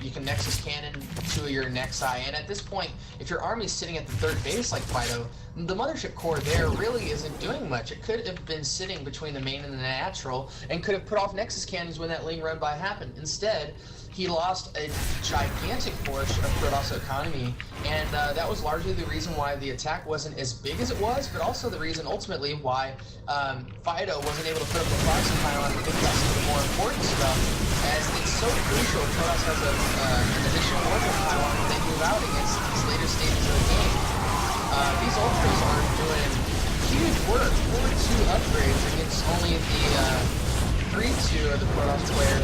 You can Nexus Cannon to your Nexi, and at this point, if your army's sitting at the third base like Fido, the Mothership Core there really isn't doing much. It could have been sitting between the main and the natural, and could have put off Nexus Cannons when that Ling run by happened. Instead, he lost a gigantic portion of Protoss economy, and that was largely the reason why the attack wasn't as big as it was, but also the reason ultimately why Fido wasn't able to put up the proxy pylon and think about some of the more important stuff, as it's so crucial. Protoss has an additional orbital pylon when they move out against these later stages of the game. These ultras are doing huge work, 4-2 upgrades against only the 3-2 of the Protoss player.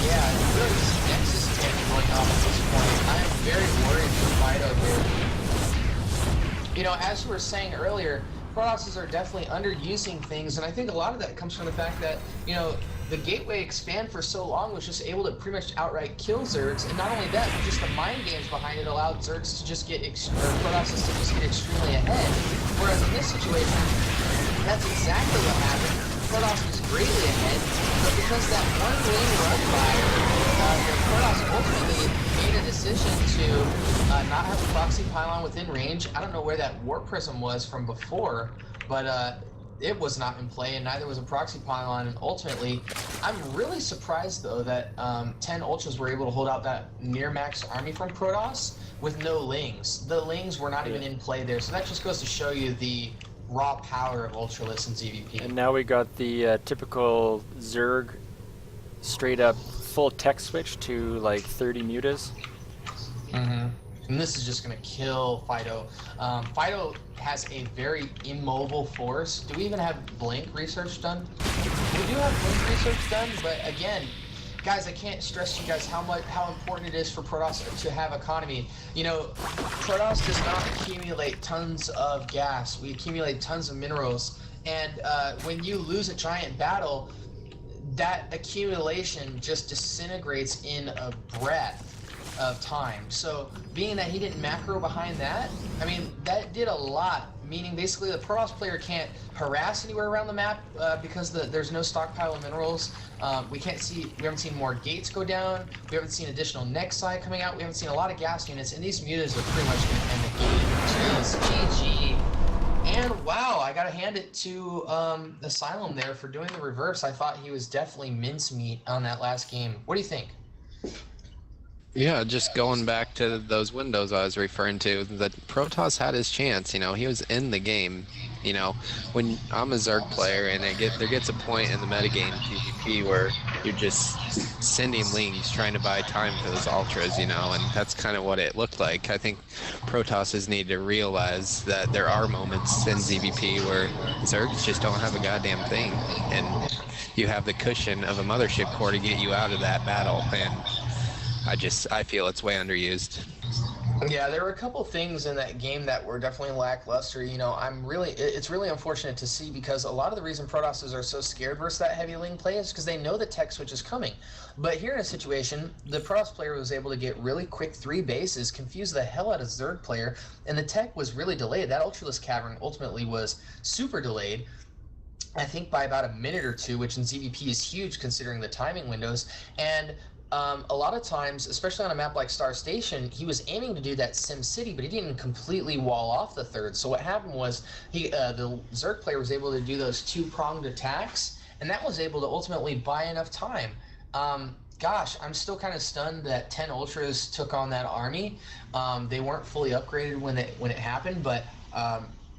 Yeah, really just Nexus cannon going off at this point. I am very worried for Fido here. You know, as you were saying earlier, Protosses are definitely underusing things, and I think a lot of that comes from the fact that, you know, the Gateway Expand for so long was just able to pretty much outright kill Zergs, and not only that, but just the mind games behind it allowed Zergs to just get, Protosses to just get extremely ahead. Whereas in this situation, that's exactly what happened. Protoss was greatly ahead, but because that one Ling run by, Protoss ultimately made a decision to not have a proxy pylon within range. I don't know where that Warp Prism was from before, but it was not in play, and neither was a proxy pylon. And ultimately, I'm really surprised though that 10 Ultras were able to hold out that near max army from Protoss with no Lings. The Lings were not even in play there, so that just goes to show you the raw power of Ultralisk and ZVP. And now we got the typical Zerg straight up full tech switch to like 30 mutas. And this is just going to kill Fido. Fido has a very immobile force. Do we even have Blink research done? We do have Blink research done, but again, guys, I can't stress to you guys how important it is for Protoss to have economy. You know, Protoss does not accumulate tons of gas. We accumulate tons of minerals, and when you lose a giant battle, that accumulation just disintegrates in a breath of time. So being that he didn't macro behind that, I mean, that did a lot, meaning basically the Protoss player can't harass anywhere around the map because there's no stockpile of minerals. We haven't seen more gates go down, we haven't seen additional Nexi coming out, we haven't seen a lot of gas units, and these mutas are pretty much going to end the game. Jeez, GG. And wow, I gotta hand it to Asylum there for doing the reverse. I thought he was definitely mincemeat on that last game. What do you think? Yeah, just going back to those windows I was referring to, that Protoss had his chance, you know, he was in the game. You know, when I'm a Zerg player and there gets a point in the metagame PvP where you're just sending Lings trying to buy time for those Ultras, you know, and that's kind of what it looked like. I think Protosses need to realize that there are moments in ZVP where Zergs just don't have a goddamn thing, and you have the cushion of a Mothership Core to get you out of that battle, and I feel it's way underused. Yeah, there were a couple things in that game that were definitely lackluster. You know, it's really unfortunate to see, because a lot of the reason Protosses are so scared versus that heavy Ling play is because they know the tech switch is coming. But here in a situation, the Protoss player was able to get really quick 3 bases, confuse the hell out of Zerg player, and the tech was really delayed. That Ultralisk Cavern ultimately was super delayed, I think by about a minute or two, which in ZVP is huge considering the timing windows. And a lot of times, especially on a map like Star Station, he was aiming to do that Sim City, but he didn't completely wall off the third. So what happened was the Zerg player was able to do those 2-pronged attacks, and that was able to ultimately buy enough time. Gosh, I'm still kind of stunned that 10 Ultras took on that army. They weren't fully upgraded when it happened, but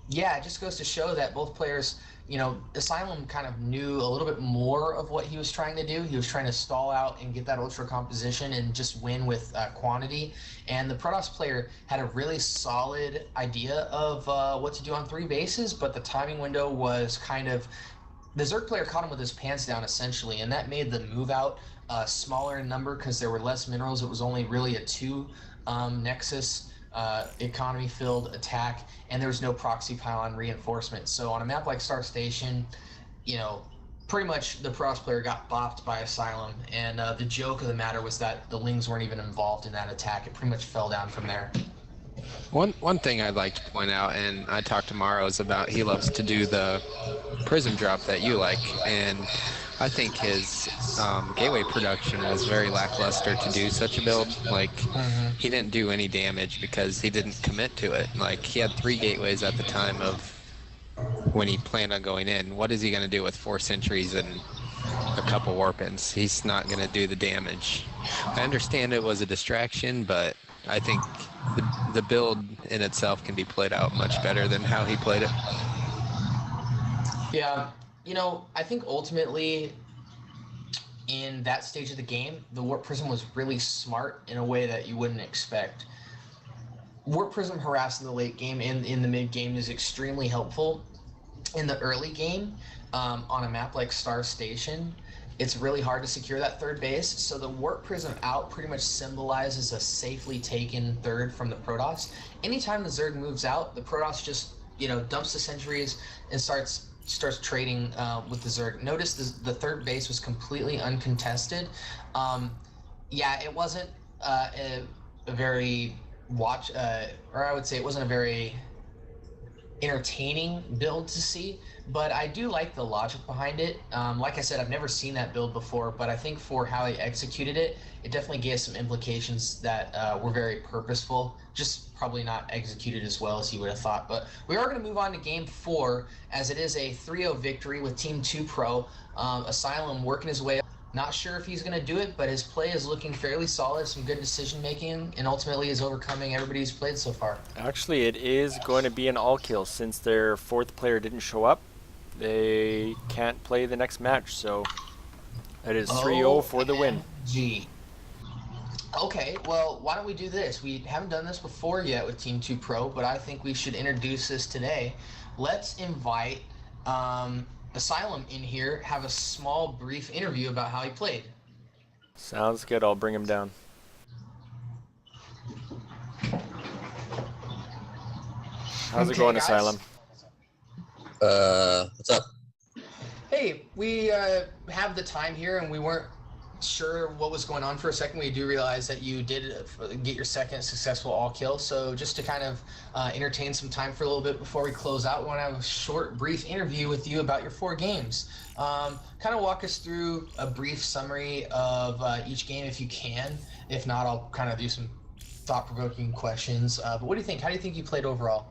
yeah, it just goes to show that both players, you know, Asylum kind of knew a little bit more of what he was trying to do. He was trying to stall out and get that Ultra composition and just win with quantity. And the Protoss player had a really solid idea of what to do on 3 bases, but the timing window was kind of... The Zerg player caught him with his pants down, essentially, and that made the move out smaller in number because there were less minerals. It was only really a 2 Nexus economy-filled attack, and there was no proxy pylon reinforcement. So on a map like Star Station, you know, pretty much the Protoss player got bopped by Asylum, and the joke of the matter was that the Lings weren't even involved in that attack. It pretty much fell down from there. One thing I'd like to point out, and I talked to Maros about, he loves to do the prism drop that you like, and I think his gateway production was very lackluster to do such a build. Like, he didn't do any damage because he didn't commit to it. Like, he had 3 gateways at the time of when he planned on going in. What is he going to do with 4 sentries and a couple warp-ins? He's not going to do the damage. I understand it was a distraction, but I think the build in itself can be played out much better than how he played it. Yeah, you know, I think ultimately in that stage of the game, the Warp Prism was really smart in a way that you wouldn't expect. Warp Prism harass in the late game and in the mid game is extremely helpful. In the early game, on a map like Star Station, it's really hard to secure that third base, so the Warp Prism out pretty much symbolizes a safely taken third from the Protoss. Anytime the Zerg moves out, the Protoss just, you know, dumps the sentries and starts trading with the Zerg. Notice the third base was completely uncontested. Yeah, it wasn't a very or I would say it wasn't a very entertaining build to see, but I do like the logic behind it. Like I said, I've never seen that build before, but I think for how he executed it, it definitely gave some implications that were very purposeful, just probably not executed as well as you would have thought. But we are going to move on to game 4, as it is a 3-0 victory with Team 2 Pro. Asylum working his way up. Not sure if he's going to do it, but his play is looking fairly solid, some good decision making, and ultimately is overcoming everybody who's played so far. Actually, it is going to be an all kill since their 4th player didn't show up. They can't play the next match, so it is 3-0 for the win. Gee. Okay, well, why don't we do this? We haven't done this before yet with Team 2 Pro, but I think we should introduce this today. Let's invite Asylum in here, have a small, brief interview about how he played. Sounds good. I'll bring him down. How's it going, guys? Asylum? What's up? Hey, we have the time here, and we weren't sure what was going on for a second. We do realize that you did get your second successful all kill, so just to kind of entertain some time for a little bit before we close out, we want to have a short, brief interview with you about your 4 games. Kind of walk us through a brief summary of each game if you can. If not, I'll kind of do some thought-provoking questions. But what do you think? How do you think you played overall?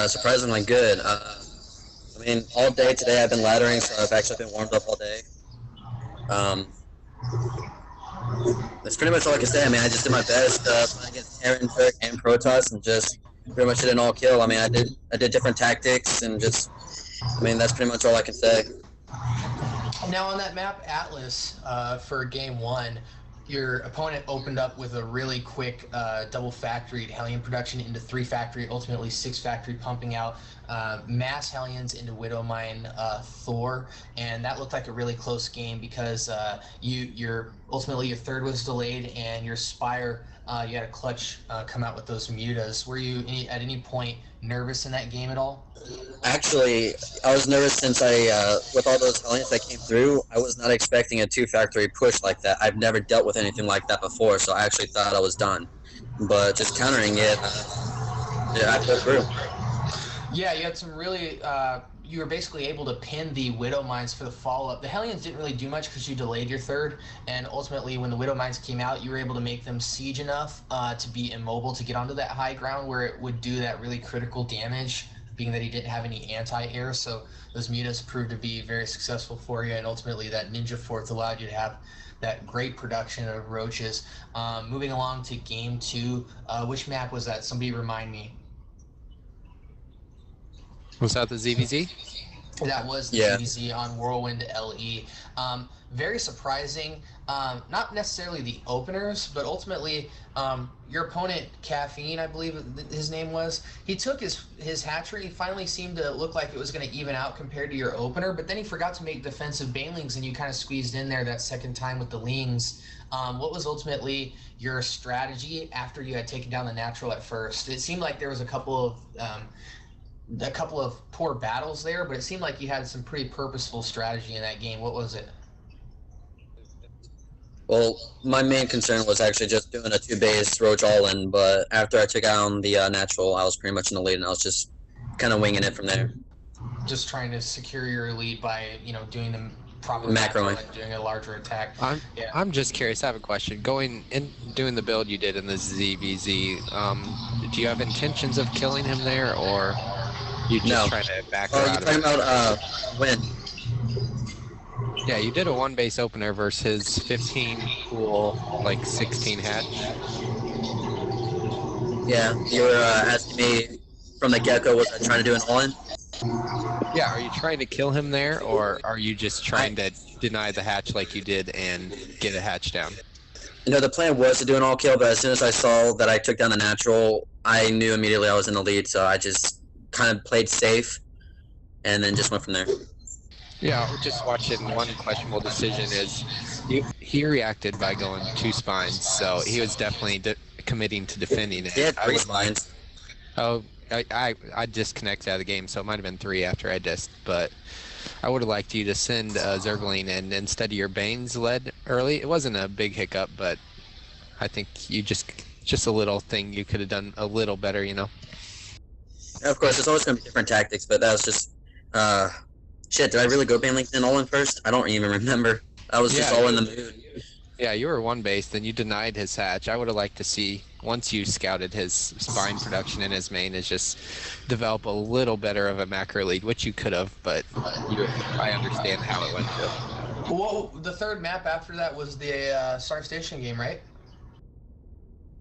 Surprisingly good. I mean, all day today I've been laddering, so I've actually been warmed up all day. That's pretty much all I can say. I mean, I just did my best playing against Terran, Turk, and Protoss, and just pretty much did an all kill. I mean, I did different tactics, and just, I mean, that's pretty much all I can say. Now on that map, Atlas, for game 1, your opponent opened up with a really quick double factoried Hellion production into 3 factory, ultimately 6 factory, pumping out mass Hellions into Widowmine Thor, and that looked like a really close game because ultimately your third was delayed and your Spire, you had a clutch come out with those mutas. Were you at any point nervous in that game at all? Actually, I was nervous since with all those Hellions that came through, I was not expecting a 2-factory push like that. I've never dealt with anything like that before, so I actually thought I was done. But just countering it, yeah, I pulled through. Yeah, you had some really, you were basically able to pin the Widow Mines for the follow-up. The Hellions didn't really do much because you delayed your third, and ultimately when the Widow Mines came out, you were able to make them siege enough to be immobile to get onto that high ground where it would do that really critical damage, being that he didn't have any anti-air, so those mutas proved to be very successful for you, and ultimately that Ninja Fourth allowed you to have that great production of roaches. Moving along to game 2, which map was that? Somebody remind me. Was that the ZVZ? That was the ZVZ on Whirlwind LE. Very surprising. Not necessarily the openers, but ultimately your opponent, Caffeine, I believe his name was, he took his hatchery. He finally seemed to look like it was going to even out compared to your opener, but then he forgot to make defensive banelings, and you kind of squeezed in there that second time with the lings. What was ultimately your strategy after you had taken down the natural at first? It seemed like there was a couple of poor battles there, but it seemed like you had some pretty purposeful strategy in that game. What was it? Well, my main concern was actually just doing a 2-base roach all-in, but after I took out the natural, I was pretty much in the lead, and I was just kind of winging it from there. just trying to secure your lead by doing the proper Macroing. like doing a larger attack. I'm just curious. I have a question. Going in, doing the build you did in the ZVZ. Do you have intentions of killing him there, or you just trying to back her Oh, out you're of talking it? about when? Yeah, you did a one base opener versus his 15 pool, like 16 hatch. Yeah, you were asking me from the get-go, was I trying to do an all-in? Yeah, are you trying to kill him there, or are you just trying to deny the hatch like you did and get a hatch down? The plan was to do an all-kill, but as soon as I saw that I took down the natural, I knew immediately I was in the lead, so I just kind of played safe and then just went from there. Yeah, just watching one questionable decision is he reacted by going 2 spines, so he was definitely committing to defending it. He had I 3 would like- spines. Oh, I disconnected out of the game, so it might have been 3 after I dissed, but I would have liked you to send Zergling in instead of your Banes led early. It wasn't a big hiccup, but I think you just a little thing you could have done a little better, Yeah, of course, there's always going to be different tactics, but that was just... shit, did I really go Bane Link in all-in first? I don't even remember. I was just all in the mood. Yeah, you were one base, then you denied his hatch. I would have liked to see, once you scouted his spine production in his main, is just develop a little better of a macro lead, which you could have, but I understand how it went too. Well, the third map after that was the Star Station game, right?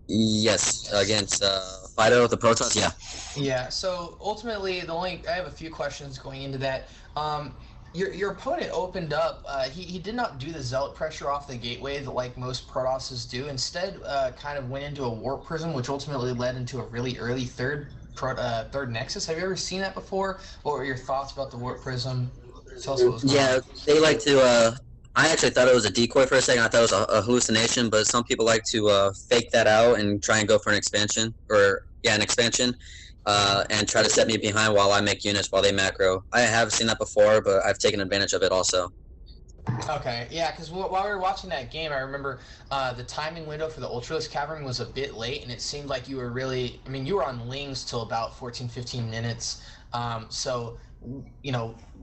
Yes, against Fido, the Protoss, yeah. Yeah, so ultimately, I have a few questions going into that. Your opponent opened up. He did not do the Zealot pressure off the gateway that like most Protosses do. Instead, kind of went into a Warp Prism, which ultimately led into a really early third Nexus. Have you ever seen that before? What were your thoughts about the Warp Prism? Tell us what was going on. Yeah, they like to... I actually thought it was a decoy for a second. I thought it was a hallucination, but some people like to fake that out and try and go for an expansion. And try to set me behind while I make units while they macro. I have seen that before, but I've taken advantage of it also. Okay, yeah, because while we were watching that game, I remember the timing window for the Ultralisk Cavern was a bit late, and it seemed like you were you were on Lings till about 14-15 minutes.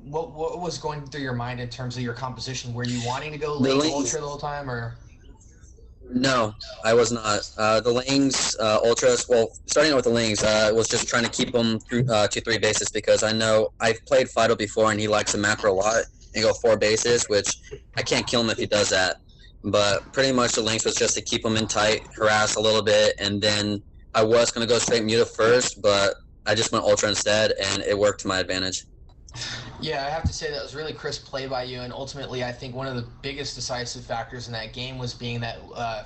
What was going through your mind in terms of your composition? Were you wanting to go Ling Ultra the whole time, or...? No, I was not. The Lings, Ultras, well, starting out with the Lings, was just trying to keep them through 2-3 bases because I know I've played Fido before and he likes to macro a lot and go 4 bases, which I can't kill him if he does that. But pretty much the Lings was just to keep him in tight, harass a little bit, and then I was going to go straight Muta first, but I just went Ultra instead, and it worked to my advantage. Yeah, I have to say that was really crisp play by you, and ultimately I think one of the biggest decisive factors in that game was being that,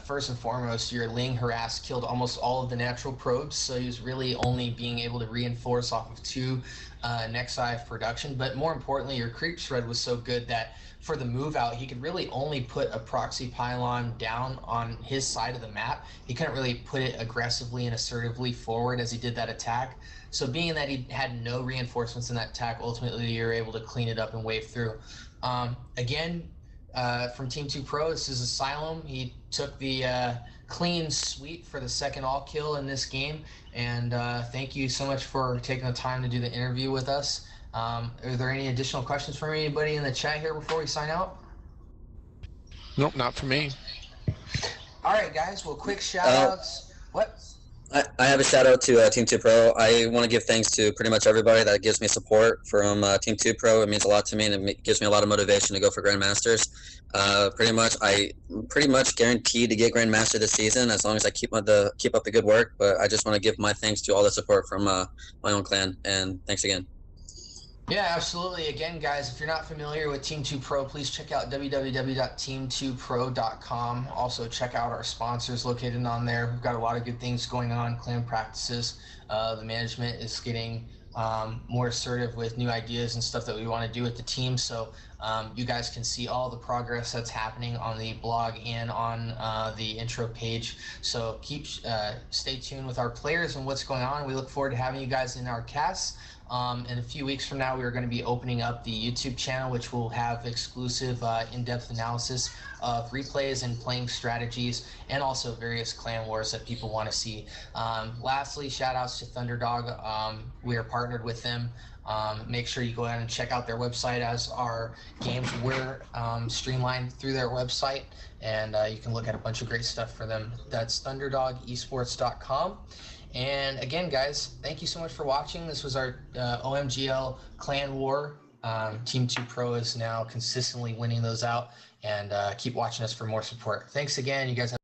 first and foremost, your Ling harass killed almost all of the natural probes, so he was really only being able to reinforce off of 2 Nexi of production, but more importantly, your creep shred was so good that for the move out, he could really only put a proxy pylon down on his side of the map. He couldn't really put it aggressively and assertively forward as he did that attack. So being that he had no reinforcements in that attack, ultimately you're able to clean it up and wave through. Again, from Team 2 Pro, this is Asylum. He took the clean sweep for the second all kill in this game. And thank you so much for taking the time to do the interview with us. Are there any additional questions from anybody in the chat here before we sign out? Nope, not for me. All right, guys. Well, quick shout outs. What? I have a shout out to Team 2 Pro. I want to give thanks to pretty much everybody that gives me support from Team 2 Pro. It means a lot to me, and it gives me a lot of motivation to go for Grandmasters. I pretty much guaranteed to get Grandmaster this season as long as I keep up the good work. But I just want to give my thanks to all the support from my own clan, and thanks again. Yeah, absolutely. Again, guys, if you're not familiar with Team 2 Pro, please check out www.team2pro.com. Also, check out our sponsors located on there. We've got a lot of good things going on, clan practices. The management is getting more assertive with new ideas and stuff that we want to do with the team. So you guys can see all the progress that's happening on the blog and on the intro page. So stay tuned with our players and what's going on. We look forward to having you guys in our casts. In a few weeks from now, we are going to be opening up the YouTube channel, which will have exclusive in-depth analysis of replays and playing strategies, and also various clan wars that people want to see. Lastly, shout outs to Thunderdog. We are partnered with them Make sure you go ahead and check out their website, as our games were streamlined through their website, and you can look at a bunch of great stuff for them. That's underdogesports.com. And again, guys, thank you so much for watching. This was our OMGL Clan War. Team 2 Pro is now consistently winning those out, and keep watching us for more support. Thanks again. You guys have